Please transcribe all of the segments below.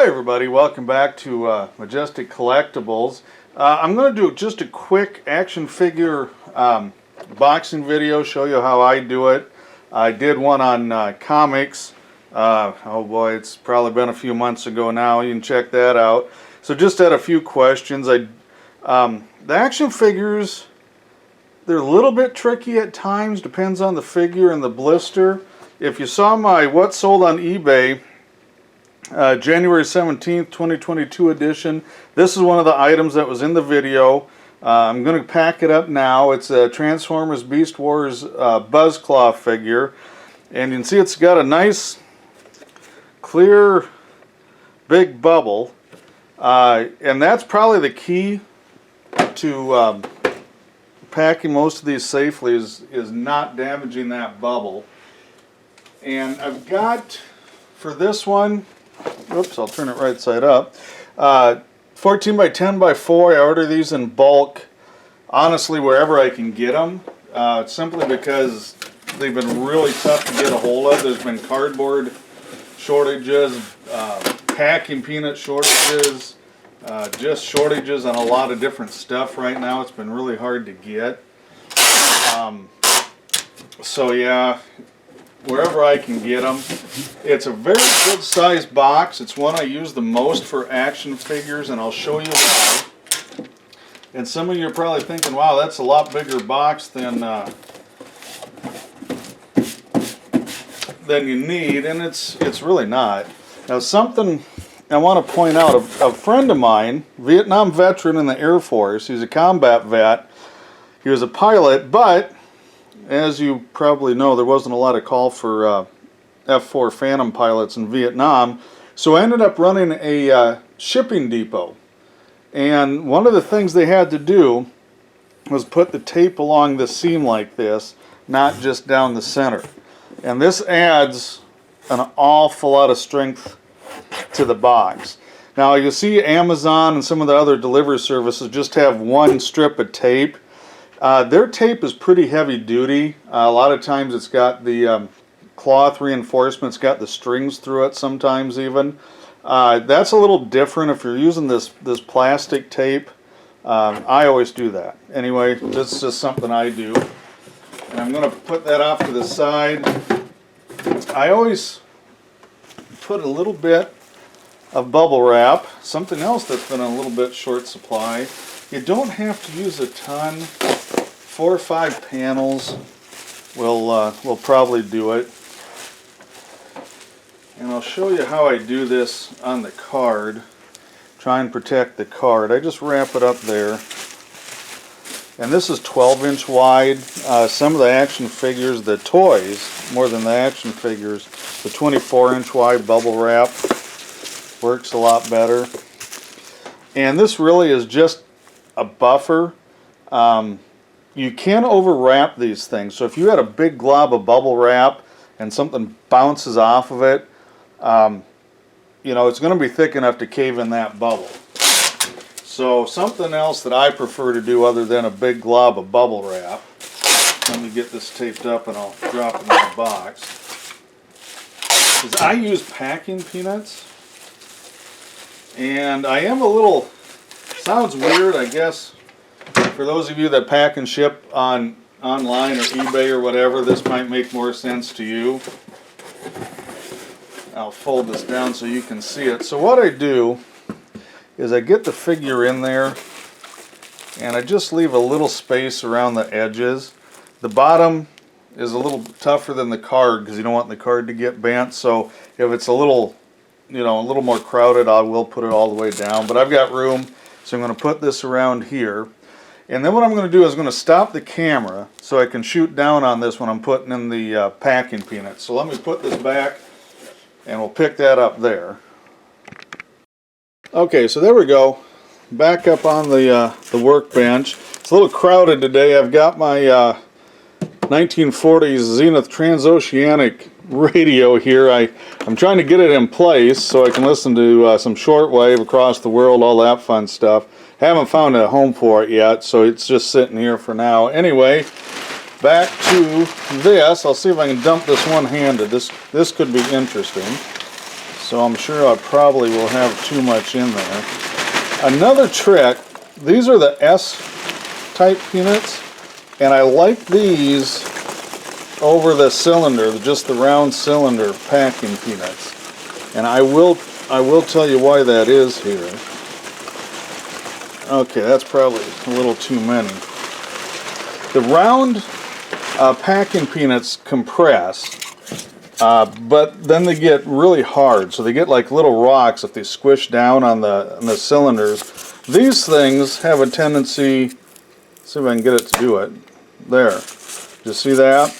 Hi everybody, welcome back to Majestic Collectibles. I'm going to do just a quick action figure boxing video, show you how I do it. I did one on comics. Oh boy, it's probably been a few months ago now. You can check that out. So just had a few questions. The action figures, they're a little bit tricky at times, depends on the figure and the blister. If you saw my What Sold on eBay January 17th, 2022 edition, this is one of the items that was in the video. I'm going to pack it up now. It's a Transformers Beast Wars Buzzclaw figure. And you can see it's got a nice, clear, big bubble. And that's probably the key to packing most of these safely is not damaging that bubble. And I've got, for this one, oops, I'll turn it right side up, 14 by 10 by 4. I order these in bulk, honestly, wherever I can get them, simply because they've been really tough to get a hold of. There's been cardboard shortages, packing peanut shortages, just shortages on a lot of different stuff right now. It's been really hard to get. So yeah, wherever I can get them. It's a very good sized box. It's one I use the most for action figures, and I'll show you why. And some of you are probably thinking, wow, that's a lot bigger box than you need, and it's really not. Now, something I want to point out, a friend of mine, Vietnam veteran in the Air Force, he's a combat vet, he was a pilot, but as you probably know, there wasn't a lot of call for F-4 Phantom pilots in Vietnam, so I ended up running a shipping depot. And one of the things they had to do was put the tape along the seam like this, not just down the center. And this adds an awful lot of strength to the box. Now you see Amazon and some of the other delivery services just have one strip of tape. Their tape is pretty heavy duty. A lot of times it's got the cloth reinforcement, it's got the strings through it sometimes even. That's a little different if you're using this plastic tape. I always do that. Anyway, this is just something I do. And I'm going to put that off to the side. I always put a little bit of bubble wrap, something else that's been a little bit short supply. You don't have to use a ton. 4 or 5 panels will probably do it. And I'll show you how I do this on the card. Try and protect the card. I just wrap it up there. And this is 12-inch wide. Some of the action figures, the toys, more than the action figures, the 24-inch wide bubble wrap works a lot better. And this really is just a buffer. You can overwrap these things. So if you had a big glob of bubble wrap and something bounces off of it, you know, it's going to be thick enough to cave in that bubble. So something else that I prefer to do other than a big glob of bubble wrap, let me get this taped up and I'll drop it in the box, is I use packing peanuts. And I am a little, sounds weird, I guess, for those of you that pack and ship online or eBay or whatever, this might make more sense to you. I'll fold this down so you can see it. So what I do is I get the figure in there and I just leave a little space around the edges. The bottom is a little tougher than the card because you don't want the card to get bent. So if it's a little, you know, a little more crowded, I will put it all the way down. But I've got room, so I'm going to put this around here. And then what I'm going to do is I'm going to stop the camera so I can shoot down on this when I'm putting in the packing peanuts. So let me put this back and we'll pick that up there. Okay, so there we go. Back up on the workbench. It's a little crowded today. I've got my 1940s Zenith Transoceanic radio here. I'm trying to get it in place so I can listen to some shortwave across the world, all that fun stuff. Haven't found a home for it yet, so it's just sitting here for now. Anyway, back to this. I'll see if I can dump this one-handed. This could be interesting. so I'm sure I probably will have too much in there. Another trick, these are the S-type peanuts, and I like these over the cylinder, just the round cylinder packing peanuts. And I will tell you why that is here. Okay, that's probably a little too many. The round packing peanuts compress, but then they get really hard, so they get like little rocks if they squish down on the cylinders. These things have a tendency, see if I can get it to do it. There, you see that?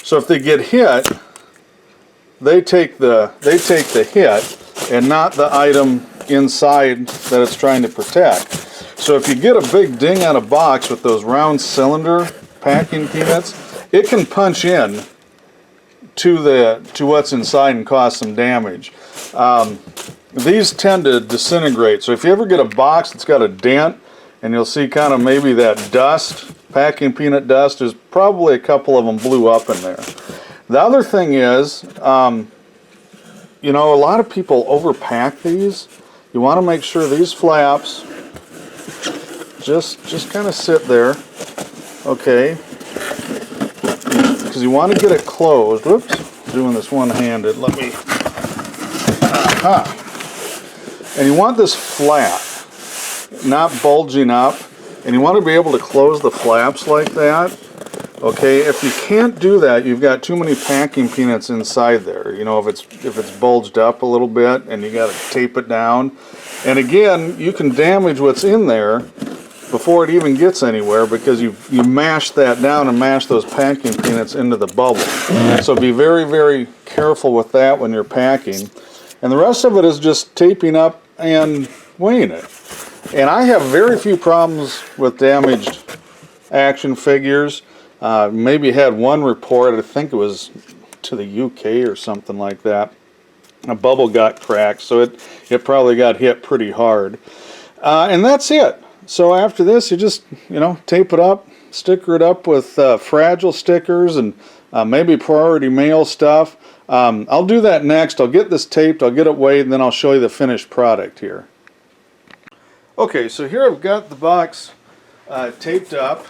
So if they get hit, they take the hit and not the item inside that it's trying to protect. So if you get a big ding on a box with those round cylinder packing peanuts, it can punch in to what's inside and cause some damage. These tend to disintegrate. So if you ever get a box that's got a dent, and you'll see kind of maybe that dust, packing peanut dust, there's probably a couple of them blew up in there. The other thing is, you know, a lot of people overpack these. You want to make sure these flaps just kind of sit there, okay, because you want to get it closed. Whoops, doing this one-handed. Let me, and you want this flat, not bulging up, and you want to be able to close the flaps like that. Okay, if you can't do that, you've got too many packing peanuts inside there. You know, if it's bulged up a little bit, and you got to tape it down. And again, you can damage what's in there before it even gets anywhere, because you mash that down and mash those packing peanuts into the bubble. So be very, very careful with that when you're packing. And the rest of it is just taping up and weighing it. And I have very few problems with damaged action figures. Maybe had one report, I think it was to the UK or something like that. A bubble got cracked, so it probably got hit pretty hard. And that's it. So after this, you just, you know, tape it up, sticker it up with fragile stickers and maybe priority mail stuff. I'll do that next. I'll get this taped, I'll get it weighed, and then I'll show you the finished product here. Okay, so here I've got the box taped up.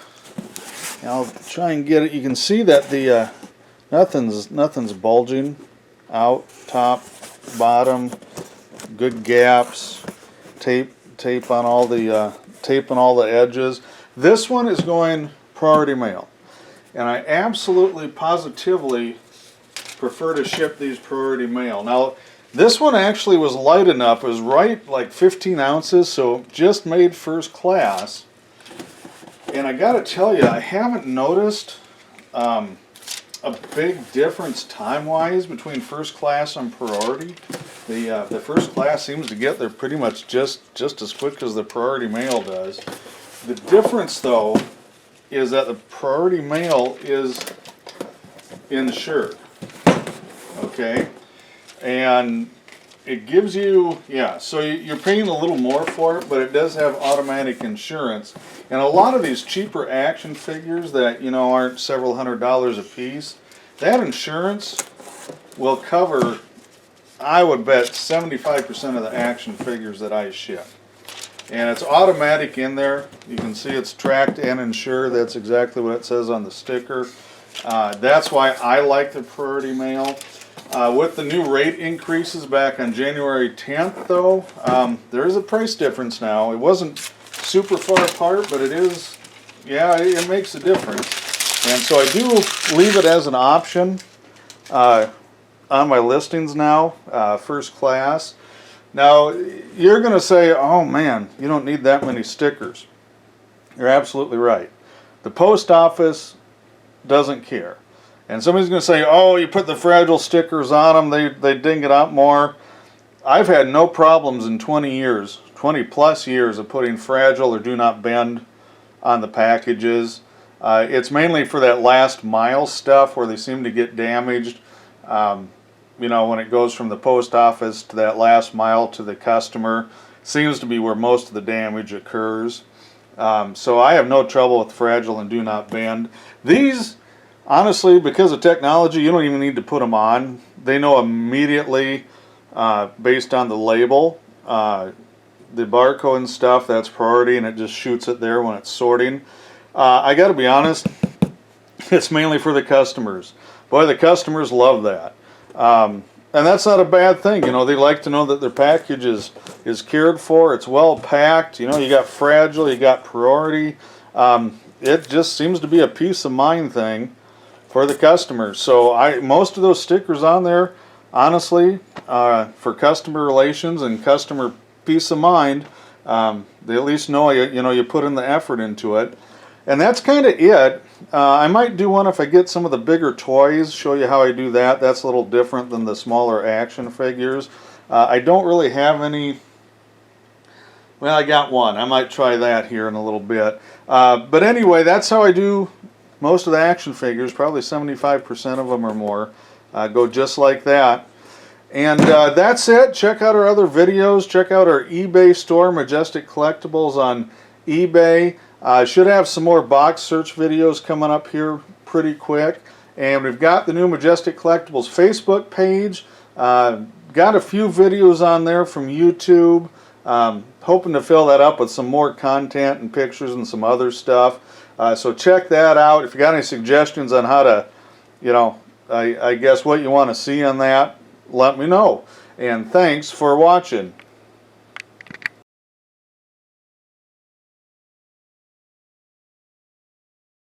I'll try and get it. You can see that the nothing's bulging out, top, bottom, good gaps, tape on all the edges. This one is going priority mail, and I absolutely positively prefer to ship these priority mail. Now, this one actually was light enough. It was right like 15 ounces, so just made first class. And I gotta tell you, I haven't noticed a big difference time-wise between first class and priority. The first class seems to get there pretty much just as quick as the priority mail does. The difference, though, is that the priority mail is insured. Okay, and it gives you, yeah, so you're paying a little more for it, but it does have automatic insurance. And a lot of these cheaper action figures that, you know, aren't several $100s a piece, that insurance will cover, I would bet, 75% of the action figures that I ship. And it's automatic in there. You can see it's tracked and insured. That's exactly what it says on the sticker. That's why I like the priority mail. With the new rate increases back on January 10th, though, there is a price difference now. It wasn't super far apart, but it is, yeah, it makes a difference. And so I do leave it as an option on my listings now, first class. Now, you're going to say, oh man, you don't need that many stickers. You're absolutely right. The post office doesn't care. And somebody's going to say, oh, you put the fragile stickers on them, they ding it out more. I've had no problems in 20 years, 20 plus years of putting fragile or do not bend on the packages. It's mainly for that last mile stuff where they seem to get damaged. You know, when it goes from the post office to that last mile to the customer, seems to be where most of the damage occurs. So I have no trouble with fragile and do not bend. These, honestly, because of technology, you don't even need to put them on. They know immediately based on the label. The barcode and stuff, that's priority, and it just shoots it there when it's sorting. I got to be honest, it's mainly for the customers. Boy, the customers love that. And that's not a bad thing. You know, they like to know that their package is cared for, it's well packed. You know, you got fragile, you got priority. It just seems to be a peace of mind thing for the customers. So most of those stickers on there, honestly, for customer relations and customer peace of mind, they at least know you put in the effort into it. And that's kind of it. I might do one if I get some of the bigger toys, show you how I do that. That's a little different than the smaller action figures. I don't really have any. Well, I got one. I might try that here in a little bit. But anyway, that's how I do most of the action figures. Probably 75% of them or more go just like that. And that's it. Check out our other videos. Check out our eBay store, Majestic Collectibles on eBay. Should have some more box search videos coming up here pretty quick. And we've got the new Majestic Collectibles Facebook page. Got a few videos on there from YouTube. Hoping to fill that up with some more content and pictures and some other stuff. So check that out. If you got any suggestions on how to, I guess what you want to see on that, let me know. And thanks for watching.